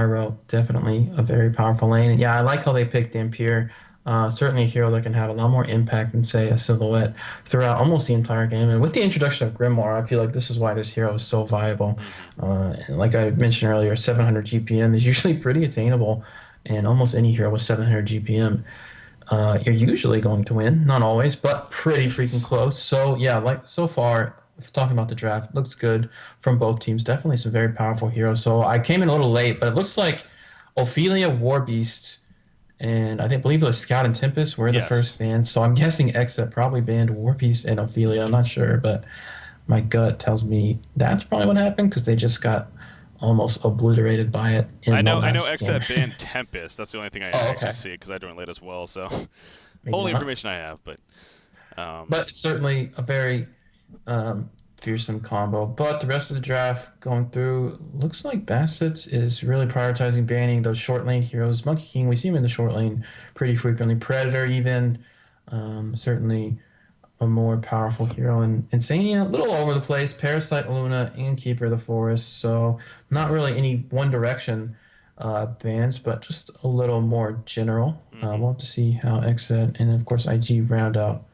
Pyro, definitely a very powerful lane. And yeah, I like how they picked Dampier. Certainly a hero that can have a lot more impact than, say, a Silhouette throughout almost the entire game. And with the introduction of Grimoire, I feel like this is why this hero is so viable. Hmm. And like I mentioned earlier, 700 GPM is usually pretty attainable, and almost any hero with 700 GPM, you're usually going to win. Not always, but pretty freaking Yes. close. So yeah, like so far, talking about the draft, looks good from both teams. Definitely some very powerful heroes. So I came in a little late, but it looks like Ophelia, Warbeast, and I think believe it was Scout and Tempest were the first Yes. bans. So I'm guessing xCet probably banned Warbeast and Ophelia. I'm not sure, but my gut tells me that's probably what happened because they just got almost obliterated by it I in the know. I know. last game. xCet banned Tempest. That's the only thing I Oh, actually okay. see because I joined late as well. So Maybe only not. information I have. But um, But it's certainly a very fearsome combo. But the rest of the draft going through looks like Bassett's is really prioritizing banning those short lane heroes. Monkey King, we see him in the short lane pretty frequently. Predator, even certainly a more powerful hero. And Insania, a little over the place. Parasite, Luna, and Keeper of the Forest. So not really any one direction bans, but just a little more general. mhm. We'll have to see how xCet and of course IG round out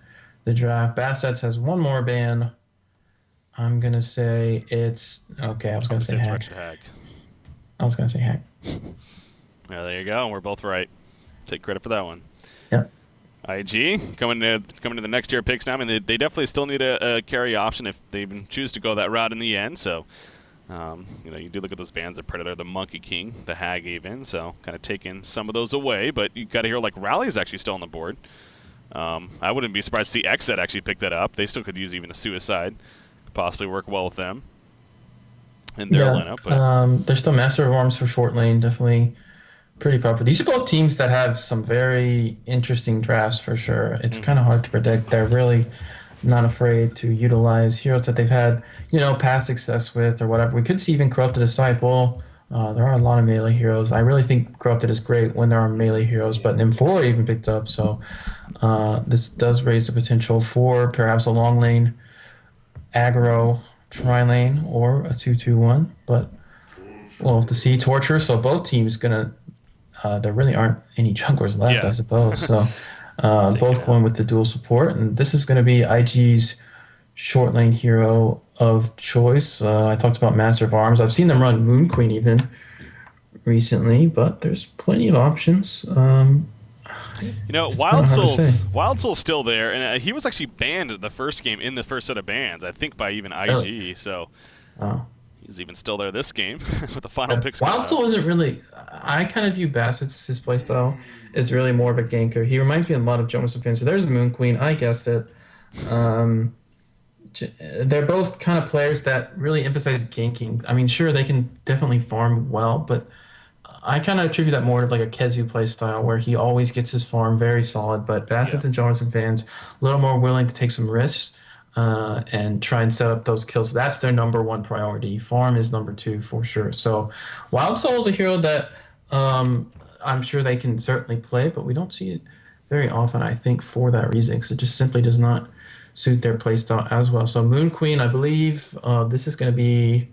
the draft. Bassets has one more ban. I'm gonna say it's okay. I was I'm gonna gonna say say it's hack. Wretched Hag. I was gonna say hack. Yeah, there you go. We're both right. Take credit for that one. Yeah. IG coming to the next tier picks now. I mean, they definitely still need a carry option if they even choose to go that route in the end. So, you do look at those bands: the Predator, the Monkey King, the Hag, even. So, kind of taking some of those away. But you got to hear like Rally is actually still on the board. I wouldn't be surprised to see xCet actually pick that up. They still could use even a Suicide, could possibly work well with them in their Yeah. lineup. But There's still Master of Arms for short lane. Definitely pretty popular. These are both teams that have some very interesting drafts for sure. It's kind of hmm hard to predict. They're really not afraid to utilize heroes that they've had, past success with or whatever. We could see even Corrupted Disciple. There are a lot of melee heroes. I really think Corrupted is great when there are melee heroes, but M4 even picked up. So this does raise the potential for perhaps a long lane, aggro, tri lane, or a 2-2-1. But we'll have to see. Torture. So both teams gonna there really aren't any junglers left, I yeah, suppose. So take it both out. going with the dual support, and this is going to be IG's short lane hero of choice. I talked about Master of Arms. I've seen them run Moon Queen even recently, but there's plenty of options. It's kind Wild of hard to say. Soul's Wild Soul's still there, and he was actually banned the first game in the first set of bans, I think, by even Really? IG. So Oh. he's even still there this game with the final picks Wild coming up. Soul isn't really. I kind of view Bassett's his playstyle is really more of a ganker. He reminds me a lot of Jonas Finn. So there's the Moon Queen. I guessed it. Um, they're both kind of players that really emphasize ganking. I mean, sure, they can definitely farm well, but I kind of attribute that more to like a Kezu play style where he always gets his farm very solid. But Yeah. Bassett's and Jonathan fans a little more willing to take some risks and try and set up those kills. That's their number one priority. Farm is number two for sure. So Wild Soul is a hero that I'm sure they can certainly play, but we don't see it very often, I think, for that reason, because it just simply does not suit their playstyle as well. So Moon Queen, I believe this is going to be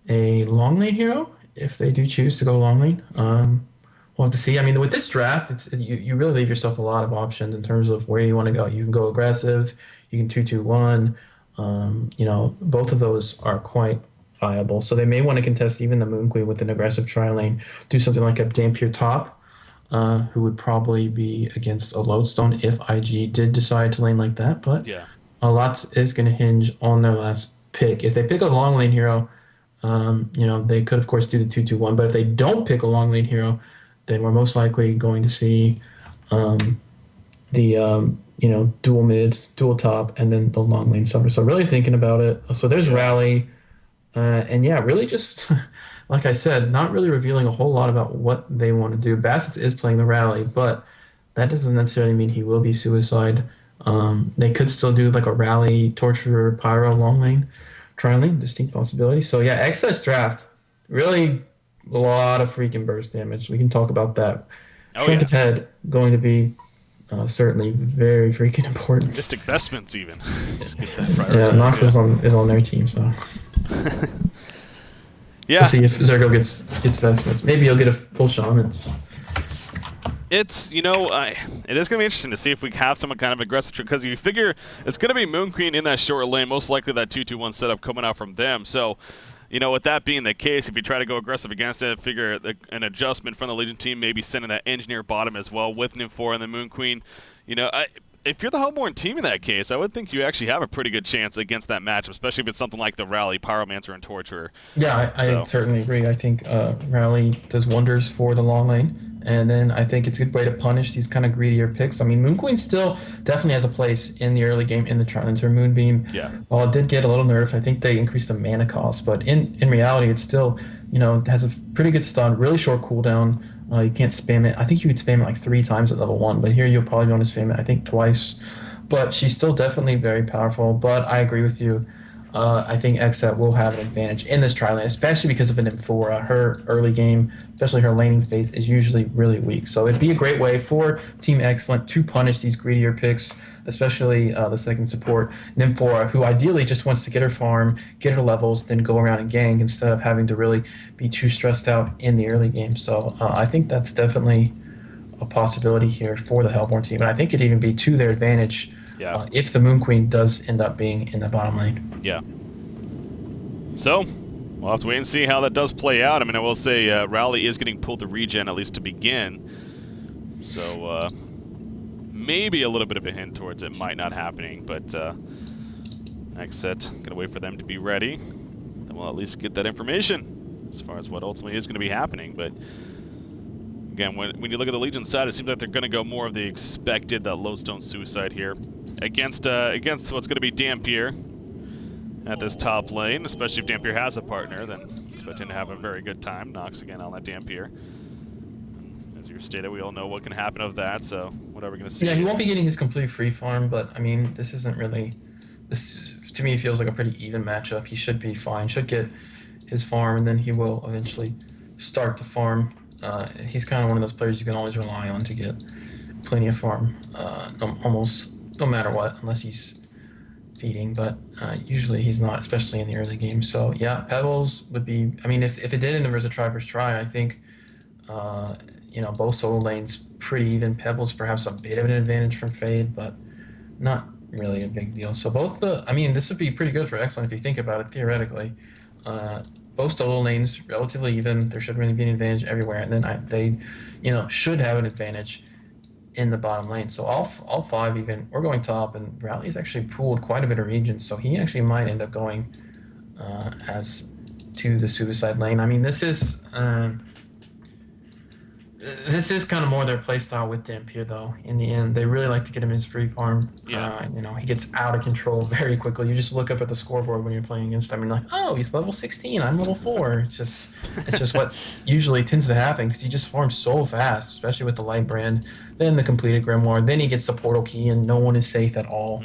a long lane hero if they do choose to go long lane. We'll have to see. I mean, with this draft, you really leave yourself a lot of options in terms of where you want to go. You can go aggressive, you can 2-2-1. Both of those are quite viable. So they may want to contest even the Moon Queen with an aggressive tri lane, do something like a Dampier top, who would probably be against a Lodestone if IG did decide to lane like that. But Yeah. a lot is going to hinge on their last pick. If they pick a long lane hero, they could of course do the 2-2-1. But if they don't pick a long lane hero, then we're most likely going to see the dual mid, dual top, and then the long lane summer. So really thinking about it. So there's Yeah. rally, and yeah, really just like I said, not really revealing a whole lot about what they want to do. Bassett is playing the rally, but that doesn't necessarily mean he will be suicide. They could still do like a rally, torture, pyro, long lane, tri lane, distinct possibility. So yeah, excess draft, really a lot of freaking burst damage. We can talk about that. Oh yeah. Shunted head going to be certainly very freaking important. Mystic Vestments even. Just get that Yeah, prioritized. Nox Yeah. is on their team, so We'll Yeah, see if Zergo gets vestments. Maybe he'll get a full shamans. it's, you know, it is going to be interesting to see if we have some kind of aggressive, because you figure it's going to be Moon Queen in that short lane, most likely that 2-2-1 setup coming out from them. So, you know, with that being the case, if you try to go aggressive against it, figure an adjustment from the Legion team, maybe sending that Engineer bottom as well with Nymphora and the Moon Queen. You know, if you're the Hellborne team in that case, I would think you actually have a pretty good chance against that matchup, especially if it's something like the Rally, Pyromancer, and Torturer. Yeah, I certainly agree. I think Rally does wonders for the long lane, and then I think it's a good way to punish these kind of greedier picks. I mean, Moon Queen still definitely has a place in the early game in the Trident Moonbeam. Yeah. While it did get a little nerfed, I think they increased the mana cost, but in reality, it's still, you know, has a pretty good stun, really short cooldown. You can't spam it. I think you could spam it like 3 times at level 1, but here you'll probably want to spam it, I think, twice. But she's still definitely very powerful. But I agree with you. I think xCet will have an advantage in this tri lane, especially because of an Nymphora. Her early game, especially her laning phase, is usually really weak. So it'd be a great way for Team Excellent to punish these greedier picks, especially the second support, Nymphora, who ideally just wants to get her farm, get her levels, then go around and gank instead of having to really be too stressed out in the early game. So I think that's definitely a possibility here for the Hellborne team. And I think it'd even be to their advantage if the Moon Queen does end up being in the bottom lane. Yeah. So, we'll have to wait and see how that does play out. I mean, I will say Rally is getting pulled to regen, at least to begin. So, maybe a little bit of a hint towards it might not happening, but xCet, gonna wait for them to be ready. Then we'll at least get that information as far as what ultimately is gonna be happening. But again, when you look at the Legion side, it seems like they're gonna go more of the expected, that lowstone suicide here against what's gonna be Dampier at this top lane, especially if Dampier has a partner, then expecting to have a very good time. Nox again on that Dampier. As you stated, we all know what can happen of that, so what are we going to see? Yeah, he won't be getting his complete free farm, but I mean, this isn't really... This, to me, feels like a pretty even matchup. He should be fine, should get his farm, and then he will eventually start to farm. He's kind of one of those players you can always rely on to get plenty of farm, almost no matter what, unless he's feeding, but usually he's not, especially in the early game. So yeah, Pebbles would be, I mean, if it did in the Versa try versus try, I think, you know, both solo lanes pretty even. Pebbles perhaps a bit of an advantage from Fade, but not really a big deal. So both I mean, this would be pretty good for Excellent if you think about it theoretically. Both solo lanes relatively even. There should really be an advantage everywhere, and then they, you know, should have an advantage in the bottom lane. So all 5 even, we're going top, and Rally's actually pooled quite a bit of regions, so he actually might end up going as to the suicide lane. I mean, this is kind of more their playstyle with Dampier, though. In the end, they really like to get him his free farm. Yeah. You know, he gets out of control very quickly. You just look up at the scoreboard when you're playing against him, and you're like, oh, he's level 16. I'm level 4. It's just what usually tends to happen, because he just farms so fast, especially with the light brand. Then the completed grimoire. Then he gets the portal key, and no one is safe at all.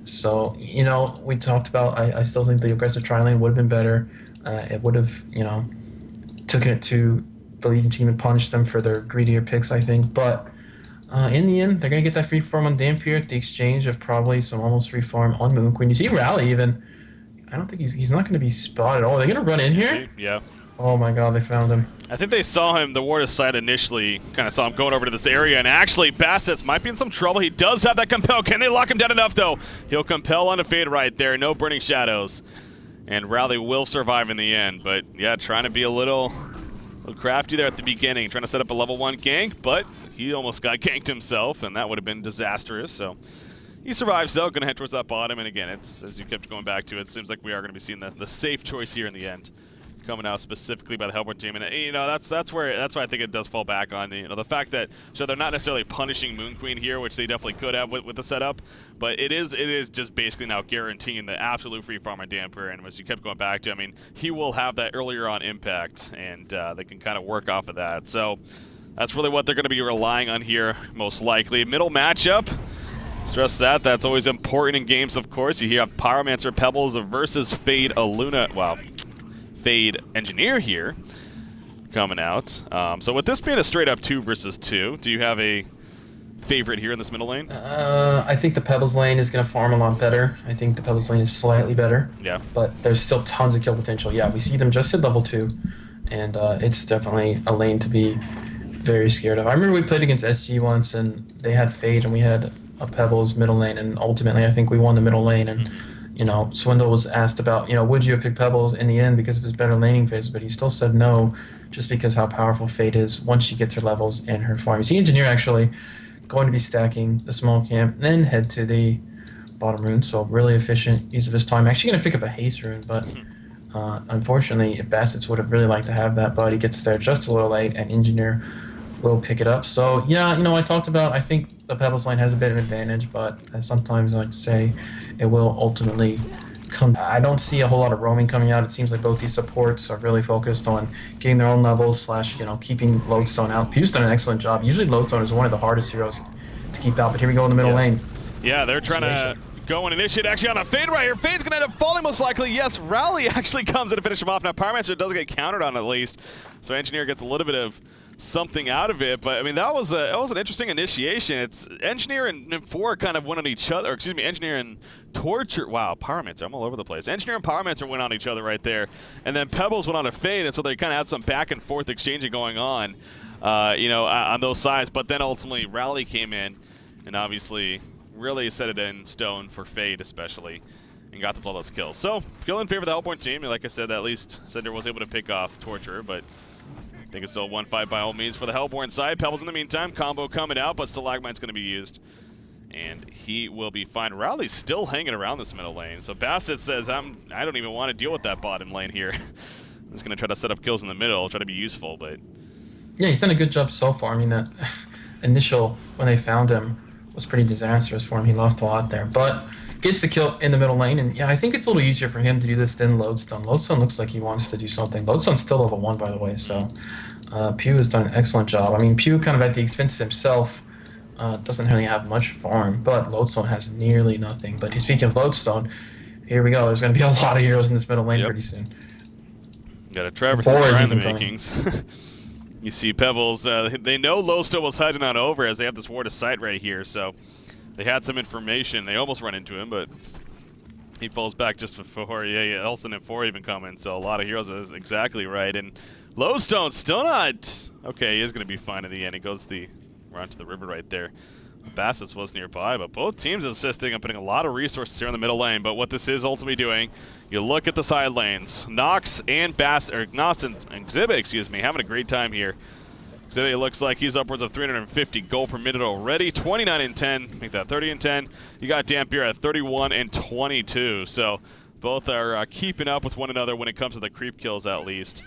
So, you know, we talked about. I still think the aggressive tri lane would have been better. It would have, you know, taken it to the Legion team and punish them for their greedier picks, I think. But in the end, they're going to get that free farm on Dampier at the exchange of probably some almost free farm on Moon Queen. You see Rally even. I don't think he's not going to be spotted. Oh, they're going to run in here? Yeah. Oh my god, they found him. I think they saw him, the Ward's side initially, kind of saw him going over to this area, and actually Bassett's might be in some trouble. He does have that Compel. Can they lock him down enough, though? He'll Compel on a Fade right there. No Burning Shadows. And Rally will survive in the end. But, yeah, trying to be a little crafty there at the beginning, trying to set up a level 1 gank, but he almost got ganked himself, and that would have been disastrous. So he survives, though, going to head towards that bottom. And again, it's, as you kept going back to, it seems like we are going to be seeing the safe choice here in the end, coming out specifically by the Hellborne team. And you know, that's where I think it does fall back on, you know, the fact that, so they're not necessarily punishing Moon Queen here, which they definitely could have with the setup, but it is just basically now guaranteeing the absolute free farm on Dampier. And as you kept going back to, I mean, he will have that earlier on impact, and they can kind of work off of that. So that's really what they're going to be relying on here, most likely. Middle matchup. Stress that's always important in games, of course. You have Pyromancer Pebbles versus Fade Aluna. Wow. Fade Engineer here coming out. So with this being a straight up 2 versus 2, do you have a favorite here in this middle lane? I think the Pebbles lane is going to farm a lot better. I think the Pebbles lane is slightly better. Yeah. But there's still tons of kill potential. Yeah, we see them just hit level 2, and it's definitely a lane to be very scared of. I remember we played against SG once, and they had Fade, and we had a Pebbles middle lane, and ultimately I think we won the middle lane. And you know, Swindle was asked about, you know, would you have picked Pebbles in the end because of his better laning phase, but he still said no, just because how powerful Fade is once she gets her levels and her farm. You see Engineer actually going to be stacking the small camp, and then head to the bottom rune, so really efficient use of his time. Actually going to pick up a haste rune, but unfortunately, if Bassets would have really liked to have that, but he gets there just a little late, and Engineer will pick it up. So yeah, you know, I talked about, I think the Pebbles lane has a bit of advantage, but sometimes I like to say it will ultimately come. I don't see a whole lot of roaming coming out. It seems like both these supports are really focused on getting their own levels slash, you know, keeping Lodestone out. Pew's done an excellent job. Usually Lodestone is one of the hardest heroes to keep out, but here we go in the middle lane. Yeah, they're trying to go and initiate actually on a Fade right here. Fade's gonna end up falling most likely. Yes, Rally actually comes in to finish him off. Now Pyromancer does get countered on at least, so Engineer gets a little bit of something out of it, but I mean that was an interesting initiation. It's Engineer and Nymph4 kind of went on each other, or excuse me, Engineer and Torture. Wow, Pyromancer, I'm all over the place. Engineer and Pyromancer went on each other right there, and then Pebbles went on a Fade, and so they kind of had some back and forth exchanging going on, you know, on those sides. But then ultimately Rally came in, and obviously really set it in stone for Fade especially, and got to pull those kills. So still in favor of the Hellborne team, and like I said, at least Cinder was able to pick off Torture, but I think it's still 1-5 by all means for the Hellborne side. Pebbles in the meantime, combo coming out, but Stalagmite's going to be used. And he will be fine. Rowley's still hanging around this middle lane. So Bassett says, I don't even want to deal with that bottom lane here. I'm just going to try to set up kills in the middle, try to be useful, but... Yeah, he's done a good job so far. I mean, that initial, when they found him, was pretty disastrous for him. He lost a lot there, but gets the kill in the middle lane. And yeah, I think it's a little easier for him to do this than Lodestone. Lodestone looks like he wants to do something. Lodestone's still level 1, by the way, so Pew has done an excellent job. I mean, Pew kind of at the expense of himself doesn't really have much farm, but Lodestone has nearly nothing. But speaking of Lodestone, here we go. There's going to be a lot of heroes in this middle lane pretty soon. Got a Traverse in the makings. You see Pebbles, they know Lodestone was heading on over as they have this ward of sight right here, so they had some information. They almost run into him, but he falls back just before, Elson and 4 even coming, so a lot of heroes is exactly right. And Lodestone still not, okay, he is going to be fine in the end. He goes around to the river right there. Bassett was nearby, but both teams insisting on putting a lot of resources here in the middle lane. But what this is ultimately doing, you look at the side lanes. Nox and Nox and xCet, excuse me, having a great time here. xCet looks like he's upwards of 350 gold per minute already. 29 and 10, make that 30 and 10. You got Dampier at 31 and 22. So both are keeping up with one another when it comes to the creep kills, at least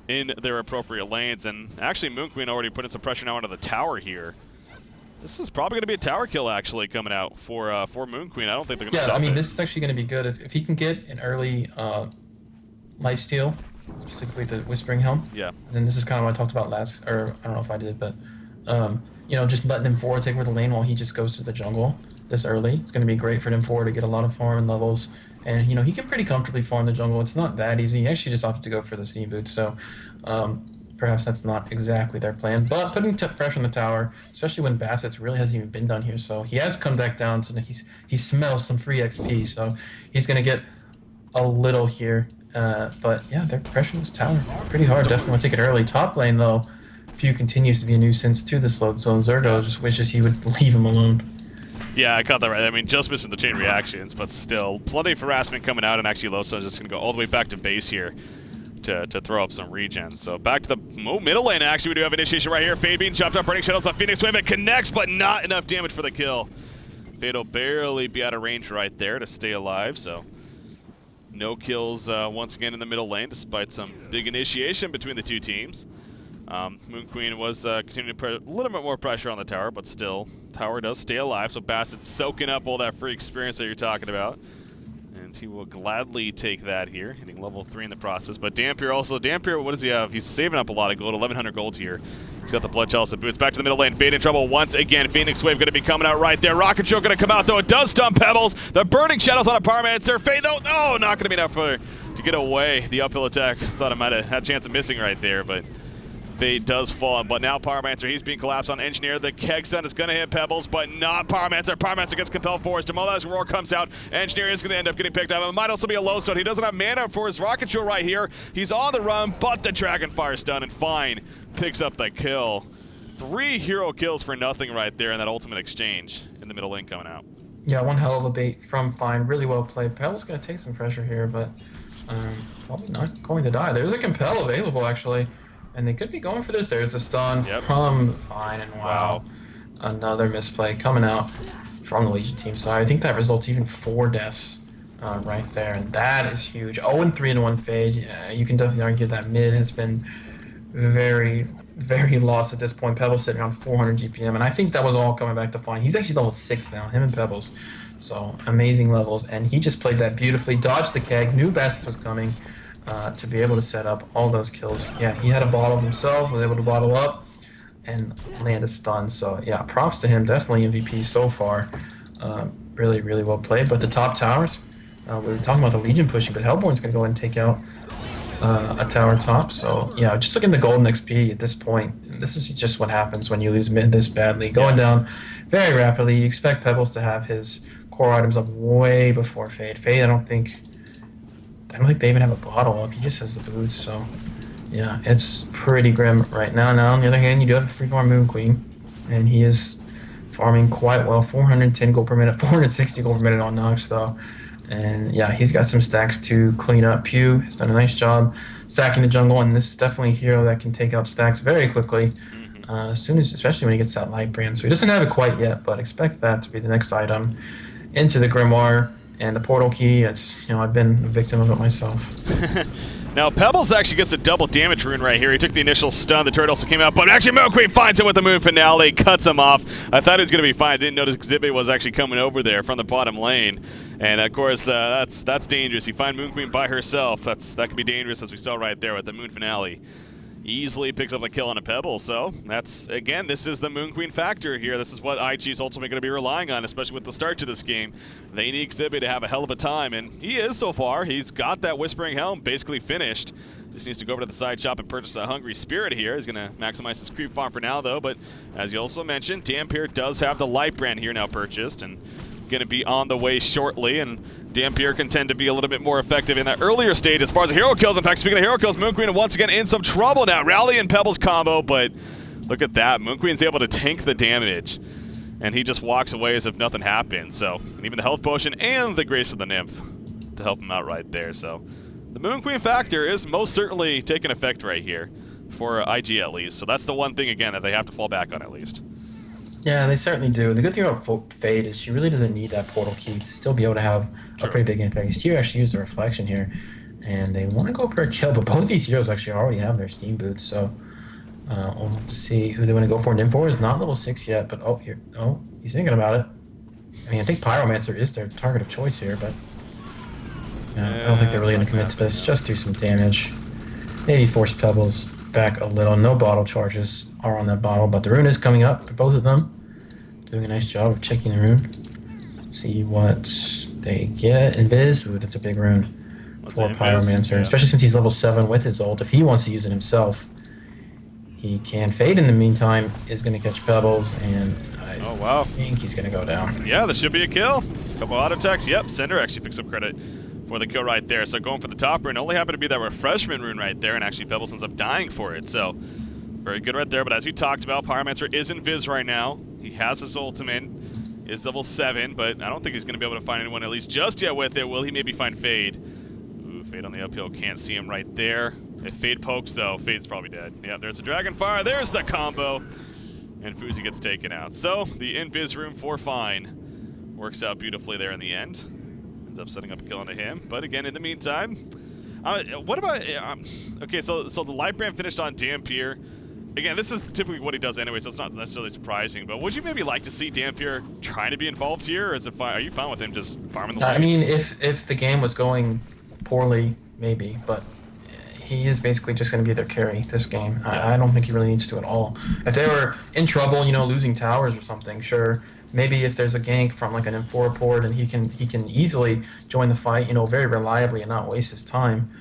in their appropriate lanes. And actually, Moon Queen already putting some pressure now onto the tower here. This is probably going to be a tower kill, actually, coming out for Moon Queen. I don't think they're going to stop I mean, it. this is actually going to be good. If he can get an early lifesteal, specifically the Whispering Helm. Yeah. And this is kind of what I talked about last, or I don't know if I did, but, you know, just letting him forward take over the lane while he just goes to the jungle this early. It's going to be great for him forward to get a lot of farm and levels. And, you know, he can pretty comfortably farm the jungle. It's not that easy. He actually just opted to go for the steam boots, so perhaps that's not exactly their plan. But putting pressure on the tower, especially when Bassett's really hasn't even been done here, so he has come back down, so he smells some free XP, so he's going to get a little here. But, yeah, they're pressuring this tower pretty hard. Definitely want to take it early. Top lane, though, Pew continues to be a nuisance to this load zone. Zergo just wishes he would leave him alone. Yeah, I caught that right. I mean, just missing the chain reactions, but still, plenty of harassment coming out, and actually Lodestone is just going to go all the way back to base here to throw up some regens. So back to the middle lane, actually, we do have initiation right here. Fade being chopped up, burning shadows on Phoenix Wave. It connects, but not enough damage for the kill. Fade will barely be out of range right there to stay alive, so no kills once again in the middle lane, despite some big initiation between the two teams. Moon Queen was continuing to put a little bit more pressure on the tower, but still, tower does stay alive, so Bassett's soaking up all that free experience that you're talking about. And he will gladly take that here, hitting level 3 in the process. But Dampier also, what does he have? He's saving up a lot of gold, 1,100 gold here. He's got the Blood Chalice and Boots. Back to the middle lane, Fade in trouble once again. Phoenix Wave going to be coming out right there. Rocket Show going to come out, though. It does stun Pebbles. The Burning Shadows on a Pyromancer. Fade, though, no, not going to be enough to get away. The uphill attack, thought I might have had a chance of missing right there, but Fade does fall, but now Pyromancer, he's being collapsed on Engineer. The xCet is going to hit Pebbles, but not Pyromancer. Pyromancer gets compelled force. Demola's Roar comes out. Engineer is going to end up getting picked up. It might also be a low stun. He doesn't have mana for his rocket show right here. He's on the run, but the Dragonfire stun, and Fine picks up the kill. 3 hero kills for nothing right there in that ultimate exchange in the middle lane coming out. Yeah, one hell of a bait from Fine. Really well played. Pebbles going to take some pressure here, but probably not going to die. There's a compel available, actually. And they could be going for this. There's a stun from Fine, and wow, another misplay coming out from the Legion team side. I think that results even 4 deaths right there, and that is huge. 0-3 in 1 Fade. You can definitely argue that mid has been very, very lost at this point. Pebbles sitting on 400 GPM, and I think that was all coming back to Fine. He's actually level 6 now, him and Pebbles. So amazing levels, and he just played that beautifully. Dodged the keg, knew best was coming. To be able to set up all those kills. Yeah, he had a bottle himself, was able to bottle up and land a stun. So yeah, props to him. Definitely MVP so far. Really, really well played. But the top towers, we were talking about the Legion pushing, but Hellborne's going to go ahead and take out a tower top. So yeah, just looking at the golden XP at this point. This is just what happens when you lose mid this badly. Going down very rapidly. You expect Pebbles to have his core items up way before Fade. Fade, I don't think they even have a bottle up. He just has the boots, so yeah, it's pretty grim right now. Now, on the other hand, you do have a free farm Moon Queen, and he is farming quite well. 410 gold per minute, 460 gold per minute on Nox, though. And yeah, he's got some stacks to clean up. Pew has done a nice job stacking the jungle, and this is definitely a hero that can take out stacks very quickly, as soon as, especially when he gets that light brand. So he doesn't have it quite yet, but expect that to be the next item into the Grimoire. And the portal key, it's, I've been a victim of it myself. Now, Pebbles actually gets a double damage rune right here. He took the initial stun. The turret also came out, but actually Moon Queen finds him with the Moon Finale, cuts him off. I thought he was going to be fine. I didn't notice xCet was actually coming over there from the bottom lane. And, of course, that's dangerous. You find Moon Queen by herself. That could be dangerous, as we saw right there with the Moon Finale. Easily picks up a kill on a Pebble, so that's, again, this is the Moon Queen factor here. This is what IG's ultimately going to be relying on, especially with the start to this game. They need xCet to have a hell of a time, and he is so far. He's got that Whispering Helm basically finished. Just needs to go over to the side shop and purchase a Hungry Spirit here. He's going to maximize his creep farm for now, though, but as you also mentioned, Dampier does have the Light Brand here now purchased, and going to be on the way shortly, and Dampier can tend to be a little bit more effective in that earlier stage as far as the hero kills. In fact, speaking of hero kills, Moon Queen once again in some trouble now. Rally and Pebbles combo, but look at that. Moon Queen's able to tank the damage, and he just walks away as if nothing happened. So, and even the health potion and the Grace of the Nymph to help him out right there. So, the Moon Queen factor is most certainly taking effect right here for IG at least. So that's the one thing, again, that they have to fall back on at least. Yeah, they certainly do. The good thing about Fade is she really doesn't need that portal key to still be able to have a pretty big impact. She actually used the reflection here, and they want to go for a kill, but both these heroes actually already have their steam boots, so we'll have to see who they want to go for. Nymph is not level 6 yet, but he's thinking about it. I mean, I think Pyromancer is their target of choice here, but I don't think they're really going to commit to this. Just do some damage. Maybe force Pebbles back a little. No bottle charges are on that bottle, but the rune is coming up for both of them. Doing a nice job of checking the rune. See what they get. Invis, ooh, that's a big rune for Pyromancer, especially since he's level 7 with his ult. If he wants to use it himself, he can. Fade in the meantime is going to catch Pebbles, and I think he's going to go down. Yeah, this should be a kill. Couple auto attacks. Yep, Cinder actually picks up credit for the kill right there. So going for the top rune, only happened to be that refreshment rune right there, and actually Pebbles ends up dying for it. So very good right there. But as we talked about, Pyromancer is in Viz right now. He has his ultimate, is level 7, but I don't think he's going to be able to find anyone at least just yet with it. Will he maybe find Fade? Ooh, Fade on the uphill, can't see him right there. If Fade pokes, though, Fade's probably dead. Yeah, there's a Dragonfire, there's the combo, and Fuzi gets taken out. So the in-Viz room for Fine works out beautifully there in the end. Ends up setting up a kill onto him, but again, in the meantime, what about, okay, so the Light Brand finished on Dampier. Again, this is typically what he does anyway, so it's not necessarily surprising. But would you maybe like to see Dampier trying to be involved here, or is it fine? Are you fine with him just farming the lane? I mean, if the game was going poorly, maybe, but he is basically just going to be their carry this game. I don't think he really needs to at all. If they were in trouble, losing towers or something, sure. Maybe if there's a gank from like an M4 port and he can easily join the fight, very reliably and not waste his time.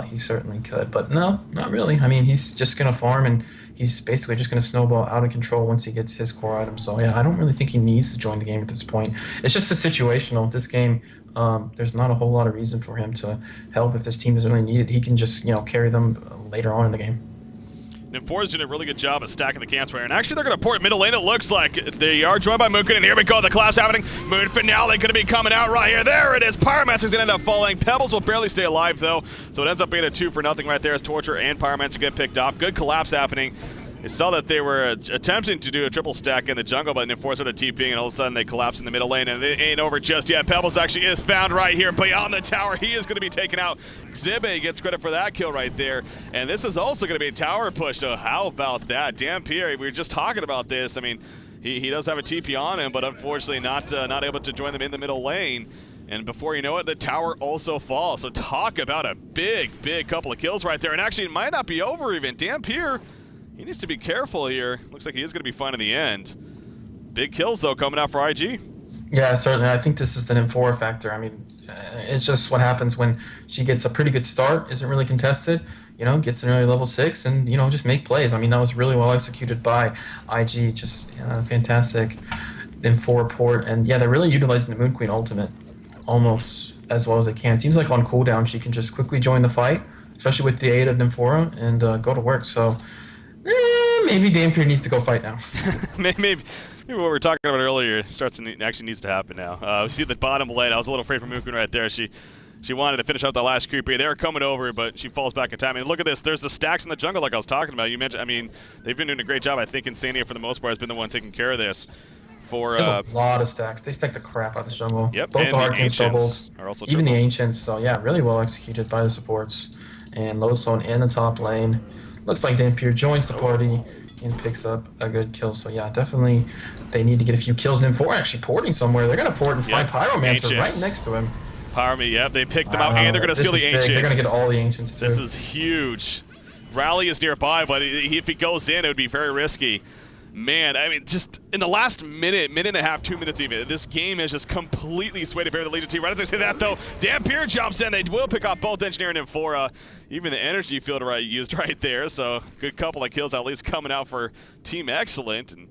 he certainly could. But no, not really. I mean, he's just going to farm, and he's basically just going to snowball out of control once he gets his core item. So yeah, I don't really think he needs to join the game at this point. It's just a situational. This game, there's not a whole lot of reason for him to help if his team doesn't really need it. He can just carry them later on in the game. N4's doing a really good job of stacking the camps right here. And actually, they're going to port middle lane, it looks like. They are joined by Moonkin, and here we go. The collapse happening. Moon Finale going to be coming out right here. There it is. Pyromancer's going to end up falling. Pebbles will barely stay alive, though. So it ends up being a 2-0 right there as Torture and Pyromancer get picked off. Good collapse happening. They saw that they were attempting to do a triple stack in the jungle, but N4 started TPing, and all of a sudden they collapse in the middle lane, and it ain't over just yet. Pebbles actually is found right here beyond the tower. He is going to be taken out. xCet gets credit for that kill right there, and this is also going to be a tower push, so how about that? Dampier, we were just talking about this. I mean, he does have a TP on him, but unfortunately not able to join them in the middle lane. And before you know it, the tower also falls. So talk about a big couple of kills right there. And actually, it might not be over even. Dampier, he needs to be careful here. Looks like he is going to be fine in the end. Big kills, though, coming out for IG. Yeah, certainly. I think this is the N4 factor. I mean, it's just what happens when she gets a pretty good start, isn't really contested, gets an early level 6, and, just make plays. I mean, that was really well executed by IG. Just fantastic N4 port. And, yeah, they're really utilizing the Moon Queen ultimate almost as well as they can. It seems like on cooldown, she can just quickly join the fight, especially with the aid of Nymphora, and go to work. So maybe Dampier needs to go fight now. maybe what we were talking about earlier actually needs to happen now. We see the bottom lane. I was a little afraid for Moonqueen right there. She wanted to finish out the last creepy. They were coming over, but she falls back in time. And look at this. There's the stacks in the jungle like I was talking about. You mentioned, I mean, they've been doing a great job. I think Insania, for the most part, has been the one taking care of this. There's a lot of stacks. They stack the crap out of this jungle. Yep, both the hard teams doubled. Even the Ancients. So yeah, really well executed by the supports. And Lodestone in the top lane. Looks like Dampier joins the party and picks up a good kill. So yeah, definitely they need to get a few kills in. For actually porting somewhere. They're going to port and find Pyromancer right next to him. Yeah, they picked them out, and they're going to steal the Ancients. They're going to get all the Ancients too. This is huge. Rally is nearby, but if he goes in, it would be very risky. Man, I mean, just in the last minute and a half, 2 minutes even, this game has just completely swayed in favor of the Legion team. Right as I say that, though, Dampier jumps in. They will pick off both Engineer and Nymphora. Even the energy field used right there, so good couple of kills at least coming out for Team Excellent. And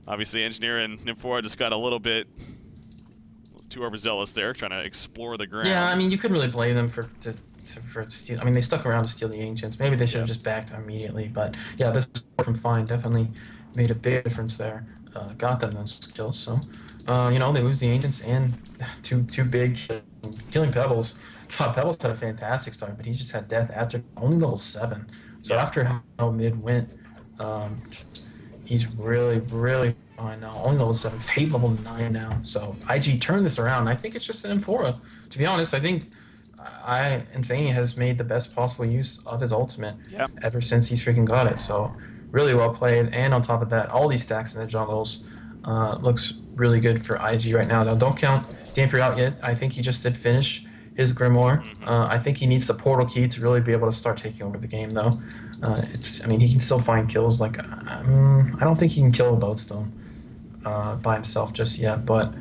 obviously, Engineer and Nymphora just got a little bit too overzealous there, trying to explore the ground. Yeah, I mean, you couldn't really blame them for steal. I mean, they stuck around to steal the Ancients. Maybe they should have just backed immediately. But yeah, this is from Fine. Definitely made a big difference there. Got them those kills. So, they lose the Ancients and two big killing Pebbles. God, Pebbles had a fantastic start, but he just had death after only level 7. So after how mid went, he's really fine now. Only level 7. Fate level 9 now. So IG turned this around. I think it's just an Nymphora. To be honest, I think Insania has made the best possible use of his ultimate ever since he's freaking got it. So really well played, and on top of that, all these stacks in the jungles looks really good for IG right now. Now, don't count Dampier out yet. I think he just did finish his Grimoire. I think he needs the portal key to really be able to start taking over the game, though. I mean, he can still find kills. Like, I don't think he can kill Lodestone by himself just yet, but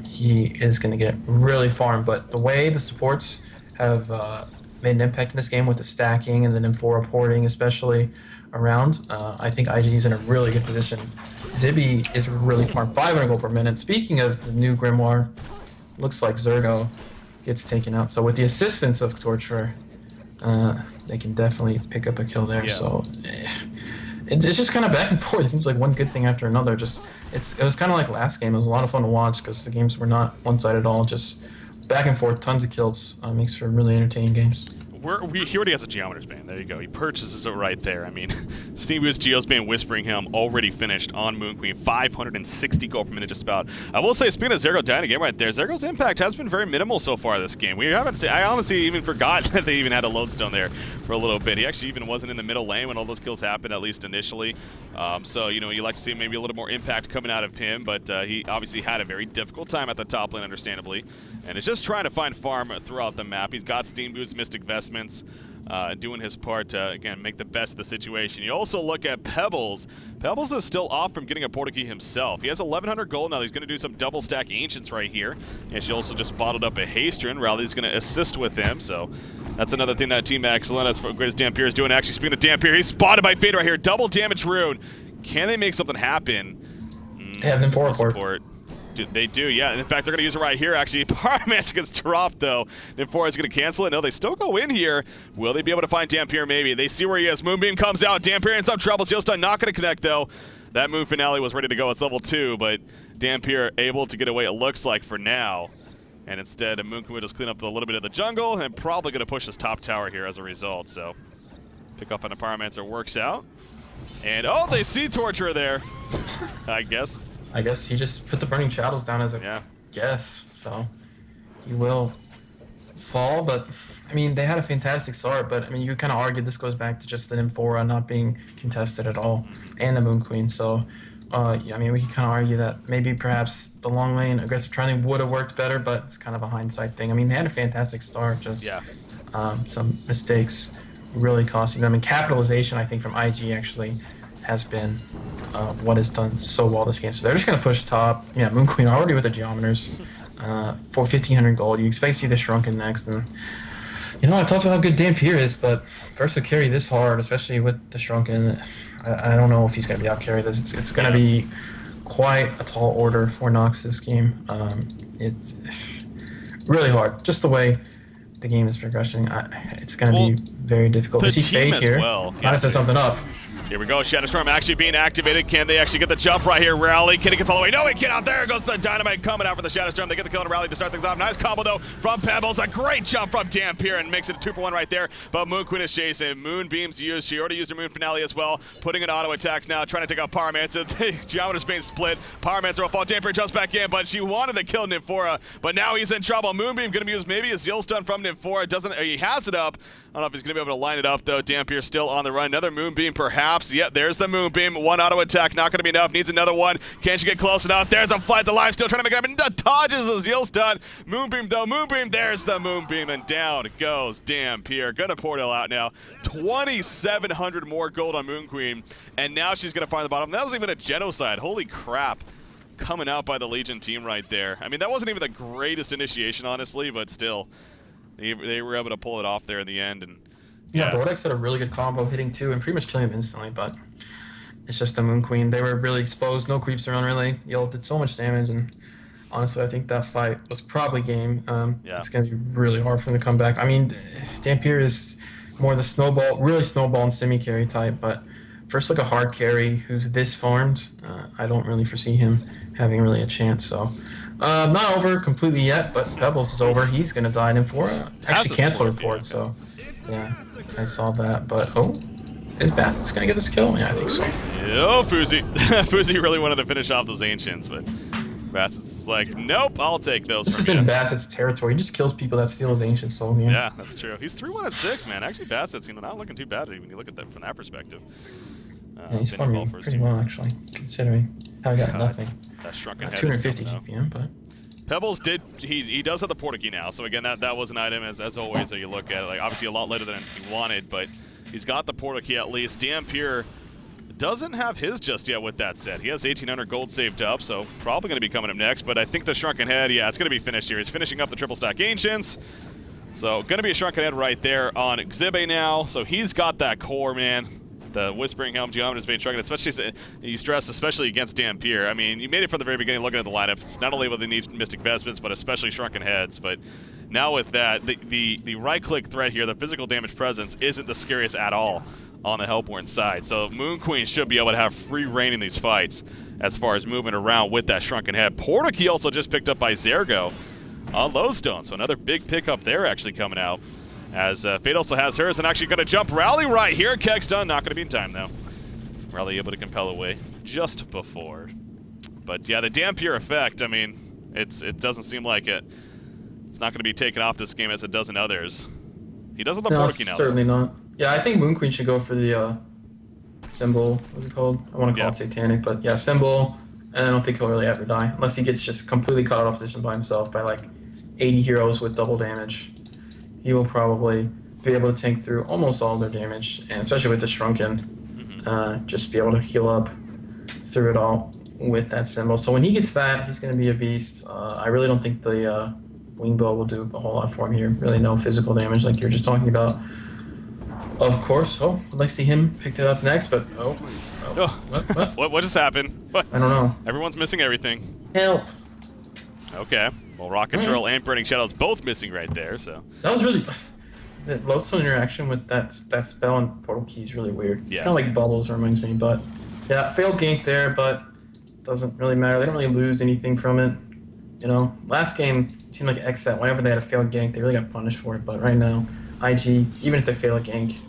he is going to get really farmed. But the way the supports have made an impact in this game with the stacking and the Nymphora porting, especially around, I think IG is in a really good position. Zibby is really farmed 500 gold per minute. Speaking of the new Grimoire, looks like Zergo gets taken out. So with the assistance of Torturer, they can definitely pick up a kill there. Yeah. So it's just kind of back and forth. It seems like one good thing after another. It was kind of like last game. It was a lot of fun to watch because the games were not one-sided at all. Just back and forth, tons of kills. Makes for really entertaining games. He already has a Geometer's Bane. There you go. He purchases it right there. I mean, Steam Boost Geo's Bane Whispering Him already finished on Moon Queen. 560 gold per minute just about. I will say, speaking of Zergo dying again right there, Zergo's impact has been very minimal so far this game. I honestly even forgot that they even had a Lodestone there for a little bit. He actually even wasn't in the middle lane when all those kills happened, at least initially. So, you like to see maybe a little more impact coming out of him, but he obviously had a very difficult time at the top lane, understandably. And is just trying to find farm throughout the map. He's got Steam Boots, Mystic Vestments. doing his part to, again, make the best of the situation. You also look at Pebbles. Pebbles is still off from getting a Portkey himself. He has 1,100 gold now. He's going to do some double stack Ancients right here. And she also just bottled up a Hastron. Rowley's going to assist with him, so that's another thing that Team Excellent, as great as Dampier is doing. Actually, speaking of Dampier, he's spotted by Fade right here. Double damage rune. Can they make something happen? They have them for support. They do, yeah. In fact, they're going to use it right here, actually. Pyromancer gets dropped, though. Nymphora is going to cancel it. No, they still go in here. Will they be able to find Dampier? Maybe. They see where he is. Moonbeam comes out. Dampier in some trouble. Sealstun not going to connect, though. That Moon Finale was ready to go. It's level 2, but Dampier able to get away, it looks like, for now. And instead, Moon can just clean up a little bit of the jungle and probably going to push his top tower here as a result. So, pick up on the Pyromancer works out. And, oh, they see Torturer there, I guess. I guess he just put the Burning Shadows down as a guess, so he will fall. But I mean, they had a fantastic start, but I mean, you kind of argue this goes back to just the Nymphora not being contested at all, and the Moon Queen. So, yeah, I mean, we can kind of argue that maybe perhaps the long lane aggressive trialing would have worked better, but it's kind of a hindsight thing. I mean, they had a fantastic start, just some mistakes really costing them. And capitalization, I think, from IG actually has been what has done so well this game. So they're just going to push top. Yeah, Moon Queen already with the Geometers for 1,500 gold. You expect to see the Shrunken next. And, you know, I talked about how good Dampier is, but first to carry this hard, especially with the Shrunken, I don't know if he's going to be out carry this. It's going to be quite a tall order for Nox this game. It's really hard. Just the way the game is progressing, it's going to be very difficult. We see Fade here. Trying to set something up. Here we go, Shadow Storm actually being activated. Can they actually get the jump right here? Rally, can he get all the way? No, he can't. There goes the Dynamite coming out for the Shadow Storm. They get the kill on Rally to start things off. Nice combo, though, from Pebbles. A great jump from Dampier and makes it a 2-for-1 right there. But Moon Queen is chasing. Moonbeam's used. She already used her Moon Finale as well. Putting in auto attacks now, trying to take out Pyromancer. The Geometer's being split. Pyromancer will fall. Dampier jumps back in, but she wanted to kill Nymphora. But now he's in trouble. Moonbeam going to use maybe a Zeal Stun from Nymphora. He has it up. I don't know if he's going to be able to line it up, though. Dampier still on the run. Another Moonbeam, perhaps. Yep, there's the Moonbeam. One auto attack, not going to be enough. Needs another one. Can't she get close enough? There's a flight. The live still trying to make it up. And dodges a Zeal Stun. Moonbeam, though. Moonbeam, there's the Moonbeam. And down goes Dampier. Going to portal out now. 2,700 more gold on Moon Queen. And now she's going to find the bottom. That was even a genocide. Holy crap. Coming out by the Legion team right there. I mean, that wasn't even the greatest initiation, honestly, but still. They were able to pull it off there in the end. And yeah, Vortex had a really good combo hitting too and pretty much killing him instantly, but it's just the Moon Queen. They were really exposed, no creeps around really. Yell did so much damage, and honestly, I think that fight was probably game. It's going to be really hard for him to come back. I mean, Dampier is more the really snowball and semi-carry type, but first like a hard carry who's this farmed, I don't really foresee him having really a chance, so... not over completely yet, but Pebbles is over. He's going to die. Nymphora actually canceled her port, so yeah, I saw that. But, oh, is Bassett's going to get this kill? Yeah, I think so. Yo, Fuzi. Fuzi really wanted to finish off those Ancients, but Bassett's like, nope, I'll take those. This has been Bassett's territory. He just kills people that steal his Ancient Soul. Yeah, that's true. He's 3-1 at 6, man. Actually, Bassett's not looking too bad when you look at that from that perspective. Yeah, he's farming pretty well, actually, considering how he got nothing. That Shrunken Head 250 GPM, but... Pebbles he does have the Portkey now, so again, that was an item, as always, that you look at. Like, obviously a lot later than he wanted, but he's got the Portkey at least. Dampier doesn't have his just yet with that set. He has 1,800 gold saved up, so probably going to be coming up next, but I think the Shrunken Head, yeah, it's going to be finished here. He's finishing up the triple stack Ancients, so going to be a Shrunken Head right there on xCet now, so he's got that core, man. The Whispering Helm Geometer's being struggling, especially you stress, especially against Dampier. I mean, you made it from the very beginning looking at the lineups. Not only will they need Mystic Vestments, but especially Shrunken Heads. But now with that, the right-click threat here, the physical damage presence, isn't the scariest at all on the Hellborne side. So Moon Queen should be able to have free reign in these fights as far as moving around with that Shrunken Head. Portkey also just picked up by Zergo on Lowstone, so another big pickup there actually coming out. As Fate also has hers and actually going to jump Rally right here. Keg's done. Not going to be in time, though. Rally able to compel away just before. But, yeah, the Dampier effect, I mean, it doesn't seem like it. It's not going to be taken off this game as it does in others. He doesn't have the Portkey now. Certainly not. Yeah, I think Moon Queen should go for the symbol. What's it called? I want to call it Satanic, but, yeah, symbol. And I don't think he'll really ever die. Unless he gets just completely caught out of position by himself by, like, 80 heroes with double damage. He will probably be able to tank through almost all their damage, and especially with the Shrunken, just be able to heal up through it all with that symbol. So when he gets that, he's going to be a beast. I really don't think the wing bow will do a whole lot for him here. Really no physical damage like you're just talking about. Of course. Oh, I'd like to see him pick it up next, but What just happened? What? I don't know. Everyone's missing everything. Help. Okay. Well, Rocket Drill and Burning Shadows both missing right there, so. That was really... The Lodestone interaction with that spell and Portal Key is really weird. It's kind of like Bubbles, reminds me, but... Yeah, failed gank there, but doesn't really matter. They don't really lose anything from it. You know, last game seemed like xCet. Whenever they had a failed gank, they really got punished for it, but right now, IG, even if they fail a gank,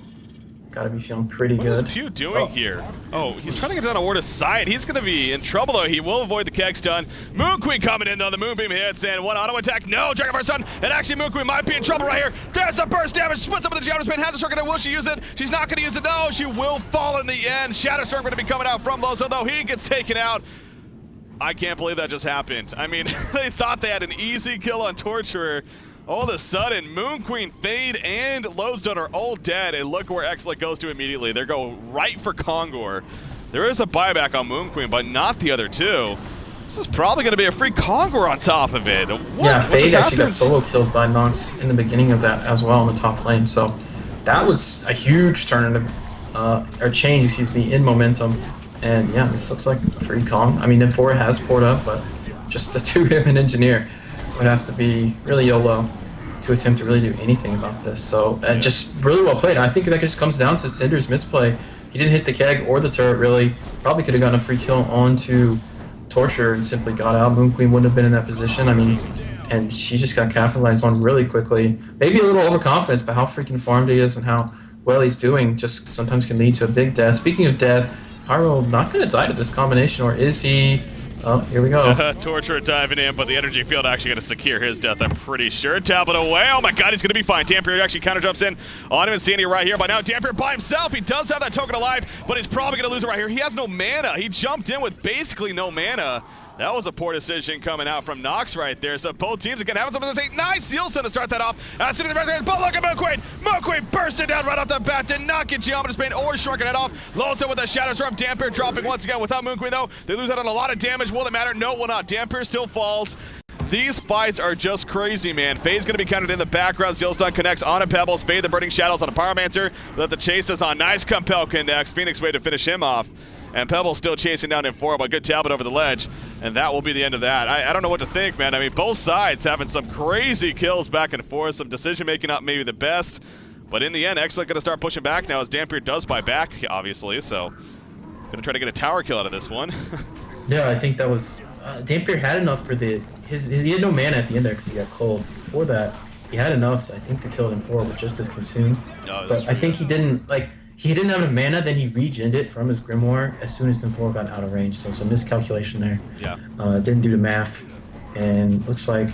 gotta be feeling pretty good. What is Pew doing here? Oh, he's trying to get down to Orta's side. He's going to be in trouble, though. He will avoid the keg stun. Moon Queen coming in, though. The Moonbeam hits, and one auto attack. No, Dragon Fire stun. And actually, Moon Queen might be in trouble right here. There's the burst damage. Splits up with the Shadow Spin. Has a Shuriken. Will she use it? She's not going to use it. No, she will fall in the end. Shadow Storm going to be coming out from Loso, though. He gets taken out. I can't believe that just happened. I mean, they thought they had an easy kill on Torturer. All of a sudden, Moon Queen, Fade, and Lodestone are all dead, and look where xCet goes to immediately. They're going right for Kongor. There is a buyback on Moon Queen, but not the other two. This is probably going to be a free Kongor on top of it. Yeah, Fade actually got solo killed by Nox in the beginning of that as well in the top lane, so that was a huge turn or change, excuse me, in momentum. And yeah, this looks like a free Kong. I mean, Infora has poured up, but just the two him and Engineer would have to be really YOLO to attempt to really do anything about this. So just really well played. I think that just comes down to Cinder's misplay. He didn't hit the keg or the turret really. Probably could have gotten a free kill onto Torture and simply got out. Moon Queen wouldn't have been in that position. I mean, and she just got capitalized on really quickly. Maybe a little overconfidence, but how freaking farmed he is and how well he's doing just sometimes can lead to a big death. Speaking of death, Pyro not going to die to this combination, or is he? Oh, here we go. Torture diving in, but the energy field actually going to secure his death, I'm pretty sure. Tablet away. Oh my god, he's going to be fine. Dampier actually counter jumps in on him and Sandy right here. By now, Dampier by himself. He does have that token alive, but he's probably going to lose it right here. He has no mana. He jumped in with basically no mana. That was a poor decision coming out from Nox right there. So both teams again having something to say. Nice Seal Sun to start that off. Sitting the rest, but look at Moon Queen. Moon Queen bursting down right off the bat. Did not get Geometer's Bane or Shuriken head off. Lolta with a Shadow Storm. Dampier dropping once again without Moon Queen though. They lose out on a lot of damage. Will it matter? No, will not. Dampier still falls. These fights are just crazy, man. Fade's going to be counted in the background. Sealstun connects on a Pebbles. Fade the Burning Shadows on a Pyromancer. Let the chase is on. Nice Compel connects. Phoenix way to finish him off. And Pebbles still chasing down Infora, but good tablet over the ledge. And that will be the end of that. I don't know what to think, man. I mean, both sides having some crazy kills back and forth. Some decision-making not maybe the best. But in the end, xCet going to start pushing back now as Dampier does buy back, obviously. So, going to try to get a tower kill out of this one. Yeah, I think that was... Dampier had enough for the... He had no mana at the end there because he got cold. Before that, he had enough, I think, to kill Infora, but just as consumed. No, but I think he didn't... He didn't have enough mana, then he regened it from his Grimoire as soon as Infora got out of range. So some miscalculation there. Yeah. Didn't do the math. And looks like,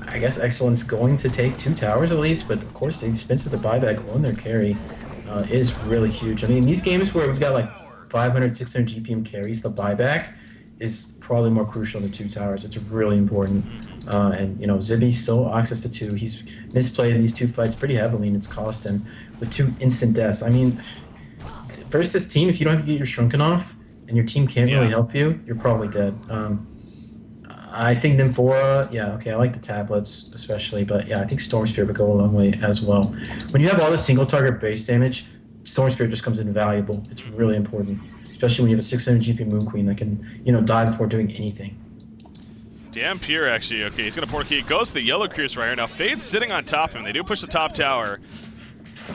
I guess Excellent's going to take 2 towers at least, but of course the expense with the buyback on their carry is really huge. I mean, these games where we've got like 500, 600 GPM carries, the buyback is probably more crucial than 2 towers. It's really important. And, you know, Zibby still access to 2. He's misplayed in these 2 fights pretty heavily, and it's cost him with 2 instant deaths. I mean, versus this team, if you don't have to get your Shrunken off, and your team can't really help you, you're probably dead. I think Nymphora, yeah, okay, I like the tablets especially, but yeah, I think Storm Spirit would go a long way as well. When you have all the single target base damage, Storm Spirit just comes invaluable. It's really important, especially when you have a 600 GP Moon Queen that can, you know, die before doing anything. Dampier actually, okay, he's going to Portal Key. Goes to the Yellow Cruise right here. Now, Fade's sitting on top of him. They do push the top tower.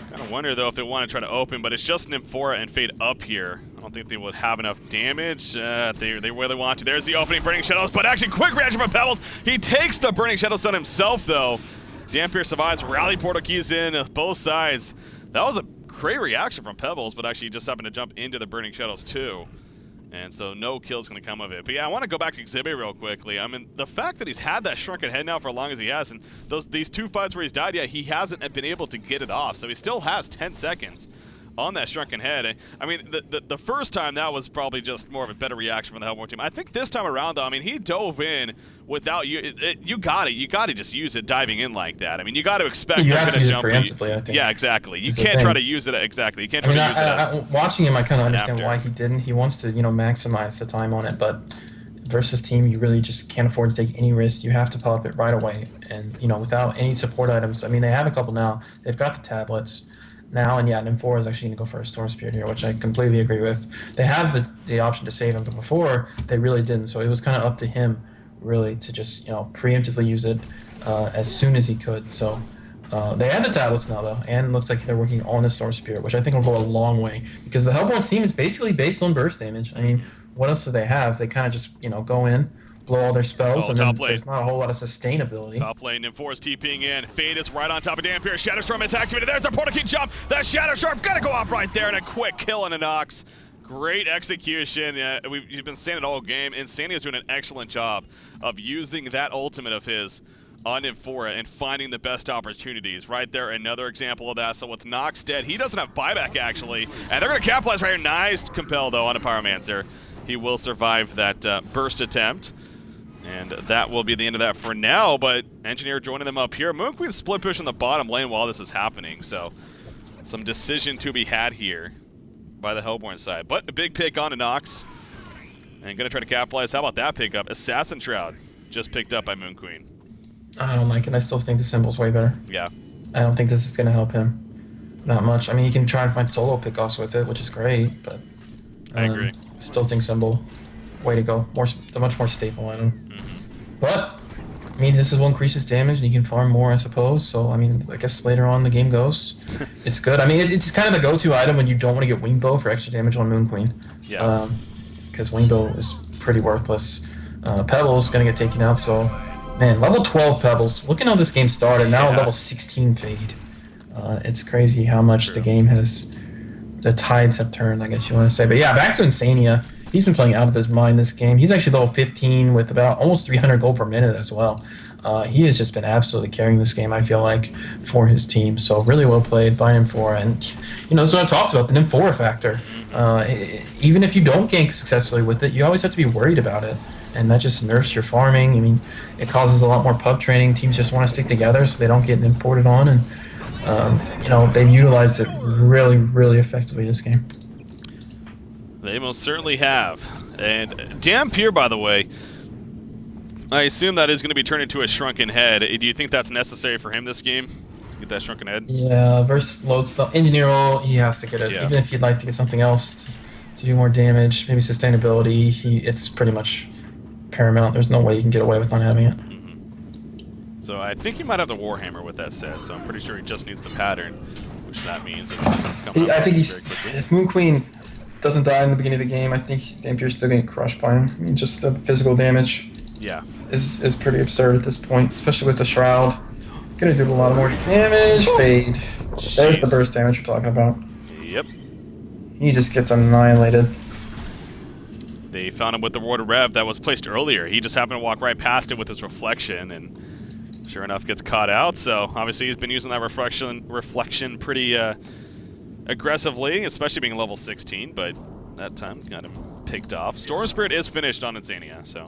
Kind of wonder, though, if they want to try to open, but it's just Nymphora and Fade up here. I don't think they would have enough damage. They really want to. There's the opening Burning Shadows, but actually quick reaction from Pebbles. He takes the Burning Shadow Stone himself, though. Dampier survives. Rally Portal Keys in both sides. That was a great reaction from Pebbles, but actually he just happened to jump into the Burning Shadows, too. And so no kill's going to come of it. But yeah, I want to go back to xCet real quickly. I mean, the fact that he's had that Shrunken Head now for as long as he has, and these 2 fights where he's died, yeah, he hasn't been able to get it off. So he still has 10 seconds on that Shrunken Head. I mean, the first time that was probably just more of a better reaction from the Hellborne team. I think this time around, though, I mean, he dove in without you. You got to just use it diving in like that. I mean, you got to expect You you're have going to use jump. it preemptively, I think. Yeah, exactly. You Is the can't try thing. to use it exactly. You can't I try mean, to use it as watching him, I kind of understand after. why he didn't. He wants to, maximize the time on it, but versus team, you really just can't afford to take any risks. You have to pop it right away, and without any support items. I mean, they have a couple now. They've got the tablets now, and yeah, NM4 is actually going to go for a Storm Spirit here, which I completely agree with. They have the option to save him, but before they really didn't. So it was kind of up to him, really, to just preemptively use it as soon as he could. So. They have the tablets now, though, and it looks like they're working on the Storm Spirit, which I think will go a long way, because the Hellborne team is basically based on burst damage. I mean, what else do they have? They kind of just, go in, blow all their spells, and then there's not a whole lot of sustainability. Top lane, NM4 is TPing in. Fade is right on top of Dampier. Shadow Storm is activated. There's the Portal King jump. That Shadow Storm gonna go off right there, and a quick kill and a Nox. Great execution. We've been saying it all game. Insanity is doing an excellent job of using that ultimate of his on NM4 and finding the best opportunities. Right there, another example of that. So with Nox dead, he doesn't have buyback, actually. And they're going to capitalize right here. Nice compel, though, on a Pyromancer. He will survive that burst attempt. And that will be the end of that for now. But Engineer joining them up here. Moonqueen split push in the bottom lane while this is happening. So some decision to be had here by the Hellborne side. But a big pick on a Nox. And going to try to capitalize. How about that pickup? Assassin Shroud just picked up by Moonqueen. I don't like it. I still think the symbol's way better. Yeah. I don't think this is going to help him that much. I mean, you can try and find solo pickoffs with it, which is great, but I agree. Still think symbol, way to go. The much more staple item. But I mean, this will increase his damage, and you can farm more, I suppose. So I mean, I guess later on the game goes, it's good. I mean, it's kind of the go-to item when you don't want to get Wing Bow for extra damage on Moonqueen. Yeah. Because Wing Bow is pretty worthless. Pebble's gonna get taken out, so. Man, level 12 Pebbles. Look at how this game started. Now level 16 Fade. It's crazy how much the game has... The tides have turned, I guess you want to say. But yeah, back to Insania. He's been playing out of his mind this game. He's actually level 15 with about almost 300 gold per minute as well. He has just been absolutely carrying this game, I feel like, for his team. So really well played by NM4. And, that's what I talked about, the NM4 factor. Even if you don't gank successfully with it, you always have to be worried about it. And that just nerfs your farming. I mean, it causes a lot more pub training. Teams just want to stick together so they don't get imported on. And, they've utilized it really, really effectively this game. They most certainly have. And Dampier, by the way, I assume that is going to be turned into a Shrunken Head. Do you think that's necessary for him this game? Get that Shrunken Head? Yeah, versus Lodestone. Engineer roll, he has to get it. Yeah. Even if you'd like to get something else to do more damage, maybe sustainability, it's pretty much paramount. There's no way you can get away with not having it. So I think he might have the Warhammer with that set, so I'm pretty sure he just needs the pattern, which that means it's coming I think if Moonqueen doesn't die in the beginning of the game, I think Dampier's still getting crushed by him. I mean, just the physical damage is pretty absurd at this point, especially with the Shroud. Gonna do a lot more damage. Fade. Jeez. There's the burst damage we're talking about. Yep. He just gets annihilated. They found him with the Ward of Rev that was placed earlier. He just happened to walk right past it with his reflection, and sure enough gets caught out. So obviously he's been using that reflection pretty aggressively, especially being level 16, but that time got him picked off. Storm Spirit is finished on Insania, so.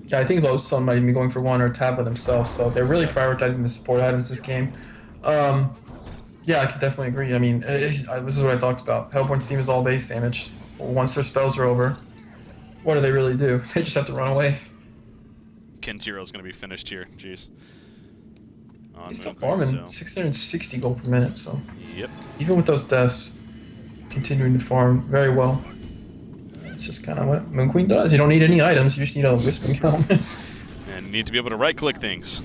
Yeah, I think Lodestone might be going for one or tab with themselves, so they're really prioritizing the support items this game. Yeah, I can definitely agree. I mean, this is what I talked about. Hellborne's team is all base damage. Once their spells are over, what do they really do? They just have to run away. Kenjiro's going to be finished here. Jeez. He's still farming 660 gold per minute, so. Yep. Even with those deaths, continuing to farm very well. It's just kind of what Moonqueen does. You don't need any items, you just need a Wisping Helmet. And you need to be able to right-click things.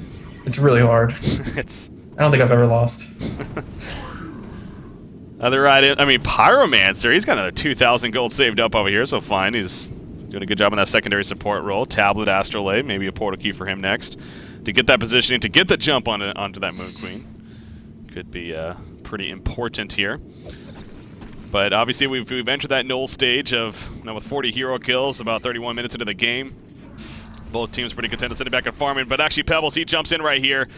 It's really hard. I don't think I've ever lost. Other item, I mean, Pyromancer, he's got another 2,000 gold saved up over here, so fine. He's doing a good job on that secondary support role. Tablet, Astrolabe, maybe a portal key for him next. To get that positioning, to get the jump onto that Moonqueen. Could be pretty important here. But obviously we've entered that null stage of, with 40 hero kills, about 31 minutes into the game. Both teams pretty content to sitting back and farming, but actually Pebbles, he jumps in right here.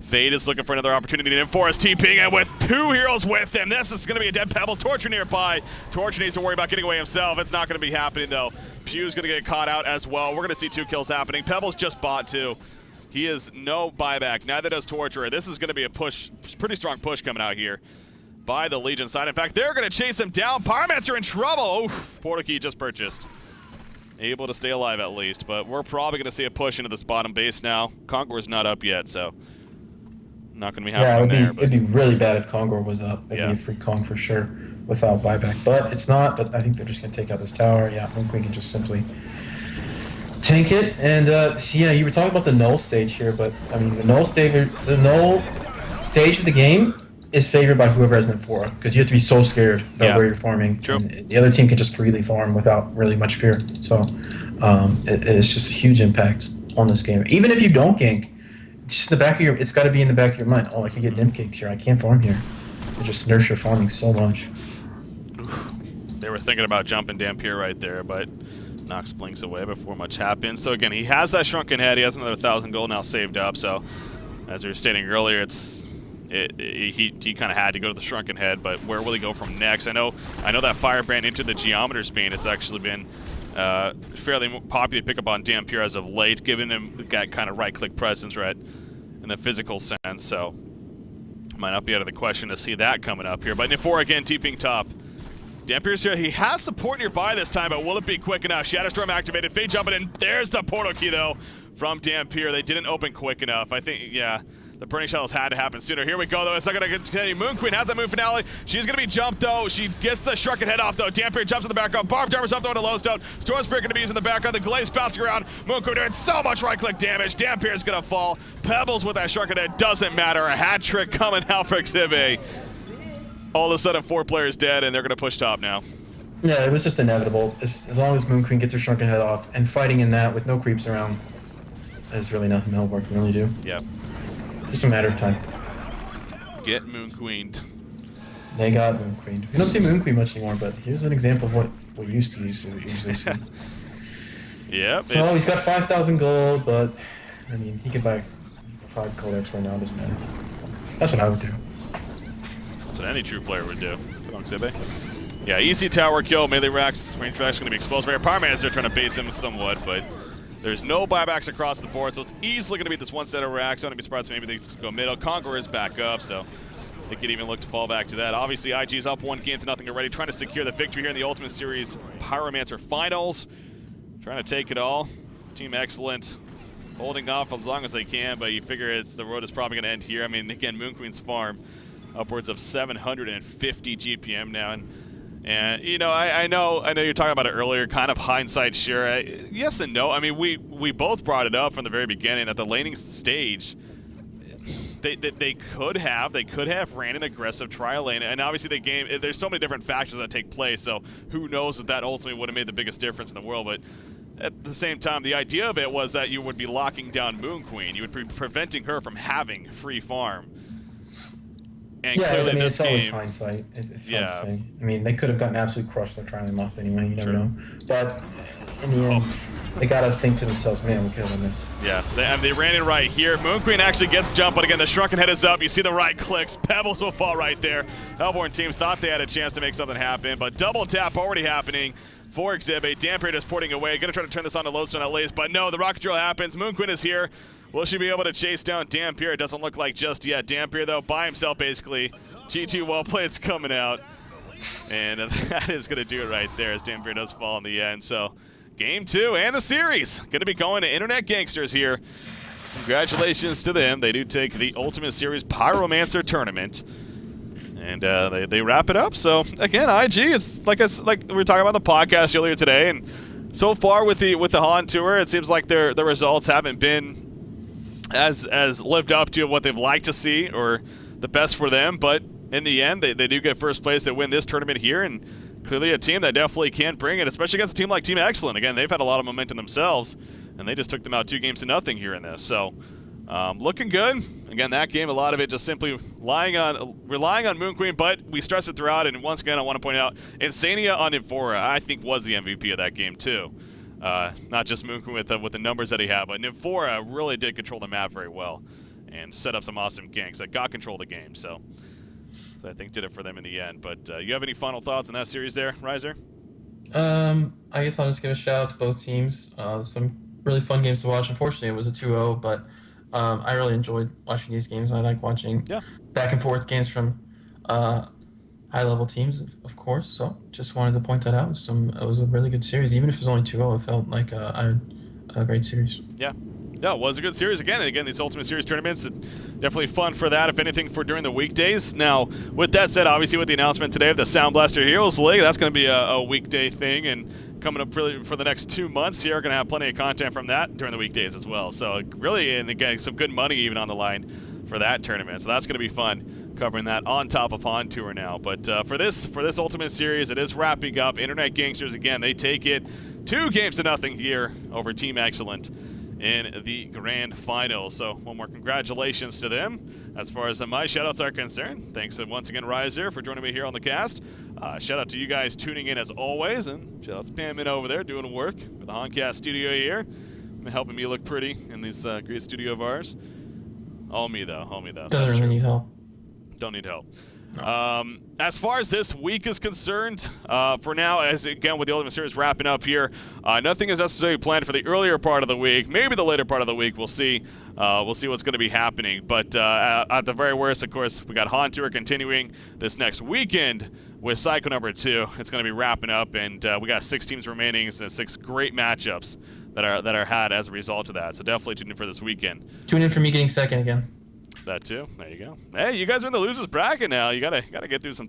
Fade is looking for another opportunity, and Forrest TPing, and with 2 heroes with him, this is going to be a dead Pebble. Torture nearby. Torture needs to worry about getting away himself. It's not going to be happening, though. Pew's going to get caught out as well. We're going to see 2 kills happening. Pebble's just bought, too. He is no buyback. Neither does Torturer. This is going to be a push, pretty strong push coming out here by the Legion side. In fact, they're going to chase him down. Pyromancer in trouble. Oof, Portal Key just purchased. Able to stay alive at least, but we're probably going to see a push into this bottom base now. Conqueror's not up yet, so not going to be happening there. It'd be really bad if Conqueror was up. It'd be a free Kong for sure without buyback, but it's not. But I think they're just going to take out this tower. Yeah, Moon Queen can just simply tank it. And yeah, you were talking about the null stage here, but I mean the null stage of the game is favored by whoever has Nymphora, because you have to be so scared about where you're farming. True. And the other team can just freely farm without really much fear. So it's just a huge impact on this game. Even if you don't gank, it's just in the back of your. It's got to be in the back of your mind. Oh, I can get nymph ganked here. I can't farm here. It just nerfs your farming so much. They were thinking about jumping Dampier right there, but Nox blinks away before much happens. So again, he has that shrunken head. He has another 1,000 gold now saved up. So as we were stating earlier, he kind of had to go to the shrunken head, but where will he go from next? I know that Firebrand into the Geometer's Bane has actually been fairly popular to pick up on Dampier as of late, giving him that kind of right-click presence, right, in the physical sense. So might not be out of the question to see that coming up here. But Nymphora again, TPing top. Dampier's here. He has support nearby this time, but will it be quick enough? Shadowstorm activated. Fade jumping in. There's the portal key, though, from Dampier. They didn't open quick enough. I think, yeah, the Burning Shells had to happen sooner. Here we go, though. It's not going to continue. Moon Queen has that moon finale. She's going to be jumped, though. She gets the shrunken head off, though. Dampier jumps in the background. Barbed Armor's up, though, into Lowstone. Storm Spirit going to be used in the background. The Glaive's bouncing around. Moon Queen doing so much right-click damage. Dampier's going to fall. Pebbles with that shrunken head. Doesn't matter. A hat trick coming out for xCet. All of a sudden, 4 players dead, and they're going to push top now. Yeah, it was just inevitable. As long as Moon Queen gets her shrunken head off, and fighting in that with no creeps around, there's really nothing Hellborne can really do. Yep. Just a matter of time. Get Moon Queened. They got Moon Queen. We don't see Moon Queen much anymore, but here's an example of what we used to usually see. Yep. So he's got 5,000 gold, but I mean, he could buy 5 codex right now. It doesn't matter. That's what I would do. That's what any true player would do. xCet. Yeah, easy tower kill. Melee racks, range racks going to be exposed. Pyromancer trying to bait them somewhat, but there's no buybacks across the board, so it's easily going to be this one set of racks. I wouldn't be surprised if maybe they go middle. Conqueror is back up, so they could even look to fall back to that. Obviously, IG's up 1 game to nothing already, trying to secure the victory here in the Ultimate Series Pyromancer Finals. Trying to take it all. Team excellent. Holding off as long as they can, but you figure the road is probably going to end here. I mean, again, Moon Queen's farm, upwards of 750 GPM now, and you know, I know you're talking about it earlier, kind of hindsight, sure. Yes and no. I mean, we both brought it up from the very beginning that the laning stage, they could have ran an aggressive trial lane, and obviously there's so many different factors that take place, so who knows if that ultimately would have made the biggest difference in the world. But at the same time, the idea of it was that you would be locking down Moon Queen. You would be preventing her from having free farm. And yeah, clearly I mean, this it's always game, hindsight. It's hard to say. I mean, they could have gotten absolutely crushed. They're trying and lost anyway. You never know. But in the end, they gotta think to themselves, man, we could have done this. Yeah, they ran in right here. Moon Queen actually gets jumped, but again, the shrunken head is up. You see the right clicks. Pebbles will fall right there. Hellborne team thought they had a chance to make something happen, but double tap already happening for xCet. Dampier just porting away. Gonna try to turn this on to Lodestone at least, but no, the rocket drill happens. Moon Queen is here. Will she be able to chase down Dampier? It doesn't look like just yet. Dampier, though, by himself, basically. G2 well played's coming out. And that is going to do it right there as Dampier does fall in the end. So, game 2 and the series. Going to be going to Internet Gangsters here. Congratulations to them. They do take the Ultimate Series Pyromancer Tournament. And they wrap it up. So, again, IG, it's like we were talking about the podcast earlier today. And so far with the Han Tour, it seems like the results haven't been as lived up to what they'd like to see or the best for them, but in the end they do get first place. They win this tournament here, and clearly a team that definitely can bring it, especially against a team like Team Excellent. Again, they've had a lot of momentum themselves, and they just took them out 2 games to nothing here in this. So looking good. Again, that game, a lot of it just simply relying on Moon Queen, but we stress it throughout, and once again I want to point out Insania on Nymphora I think was the MVP of that game too. Not just Moon Queen with the numbers that he had, but Nymphora really did control the map very well. and set up some awesome ganks that got control of the game. So I think did it for them in the end. But you have any final thoughts on that series there, Riser? I guess I'll just give a shout out to both teams. Some really fun games to watch. Unfortunately, it was a 2-0, but I really enjoyed watching these games. I like watching Yeah. back and forth games from high-level teams, of course. So just wanted to point that out. It was a really good series. Even if it was only 2-0, it felt like a great series. Yeah. Yeah, it was a good series again. And again, these Ultimate Series tournaments, definitely fun for that, if anything, for during the weekdays. Now, with that said, obviously with the announcement today of the Sound Blaster Heroes League, that's going to be a weekday thing, and coming up really for the next 2 months here, we're going to have plenty of content from that during the weekdays as well. So really, and again, some good money even on the line for that tournament. So that's going to be fun, covering that on top of On Tour now. But for this Ultimate Series, it is wrapping up. Internet Gangsters, again, they take it 2-0 here over Team Excellent in the grand final. So one more congratulations to them as far as my shoutouts are concerned. Thanks once again, Riser, for joining me here on the cast. Shout out to you guys tuning in as always, and shout out to Pam in over there doing work for the Honcast studio here, helping me look pretty in this great studio of ours. All me though. Doesn't really need help. Don't need help. No. As far as this week is concerned, for now, as again with the Ultimate Series wrapping up here, nothing is necessarily planned for the earlier part of the week. Maybe the later part of the week, we'll see. We'll see what's going to be happening. But at the very worst, of course, we got Han Tour continuing this next weekend with Cycle number 2. It's going to be wrapping up, and we got 6 teams remaining, so 6 great matchups that are had as a result of that. So definitely tune in for this weekend. Tune in for me getting second again. That too. There you go. Hey, you guys are in the losers bracket now. You gotta get through some